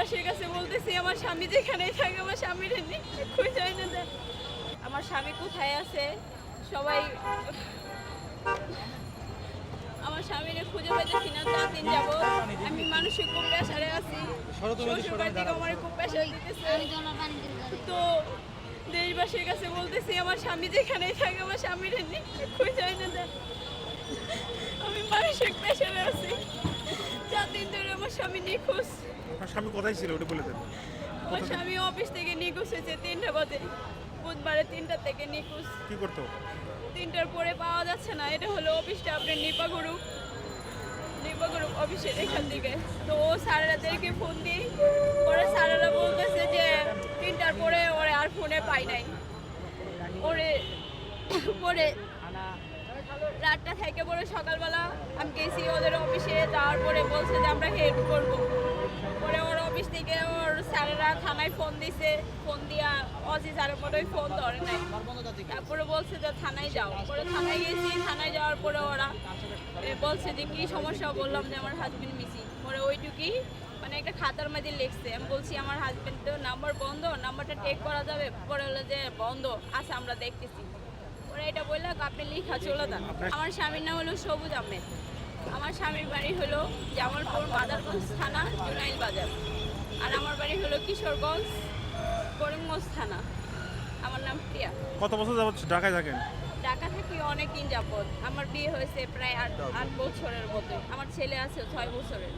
দেশবাসীর কাছে বলতেছি আমার স্বামী যেখানেই থাকে আমার স্বামীর খুঁজে না দেয়। আমার স্বামী কোথায় আছে সবাই, আমার স্বামীরে খুঁজে পাইতেছি না। 4 দিন যাব আমি মানসিক খুব প্রেসারে আছি, শ্বশুরবাড়ি থেকে আমার খুব প্রেসার দিতেছে। তো দেশবাসীর কাছে বলতেছি আমার স্বামী যেখানেই থাকে আমার স্বামীর খুঁজে না দেয়। আমি মানসিক প্রেসারে আছি, 4 দিন ধরে আমার স্বামী নিখোঁজ। আপনার স্বামী কোথায় ছিল ওটা বলে দেন। আমার স্বামী অফিস থেকে নিখোঁজ হয়েছে 3টা বাজে, বুধবারে 3টা থেকে নিখোঁজ। কি করতো? 3টার পরে পাওয়া যাচ্ছে না। এটা হলো অফিসটা আপনার নিপা গ্রুপ অফিসের এখান থেকে। তো ও স্যারেরাদেরকে ফোন দিই, ওরা স্যারেরা বলতেছে যে 3টার পরে ওরা আর ফোনে পাই নাই। ওরে পরে রাতটা থেকে পরে সকালবেলা আমি গেছি ওদের অফিসে, যাওয়ার পরে বলছে যে আমরা হেল্প করবো। পরে ওর অফিস থেকে ওর স্যারেরা থানায় ফোন দিছে, ফোন দিয়া অজি স্যারের মনে ফোন ধরে নাই। তারপরে বলছে যে থানায় যাও। পরে থানায় গেছি, থানায় যাওয়ার পরে ওরা বলছে যে কি সমস্যা, বললাম যে আমার হাজবেন্ড মিসিং। পরে ওইটুকুই মানে একটা খাতার মধ্যে লিখছে। আমি বলছি আমার হাজবেন্ডের নাম্বার বন্ধ, নাম্বারটা টেক করা যাবে? পরে হলো যে বন্ধ আছে, আমরা দেখতেছি। ওরা এটা বললো আপনি লিখা চলে যান। আমার স্বামীর নাম হলো সবুজ আহমেদ। আমার স্বামীর বাড়ি হলো জামালপুর মাদারগঞ্জ থানা জুনাইল বাজার, আর আমার বাড়ি হলো কিশোরগঞ্জ করিমগঞ্জ থানা। আমার নাম প্রিয়া। কত বছর যাবত ঢাকায় থাকেন? ঢাকা থাকি অনেক দিন যাবত। আমার বিয়ে হয়েছে প্রায় 8 বছরের মতো। আমার ছেলে আছে 6 বছরের।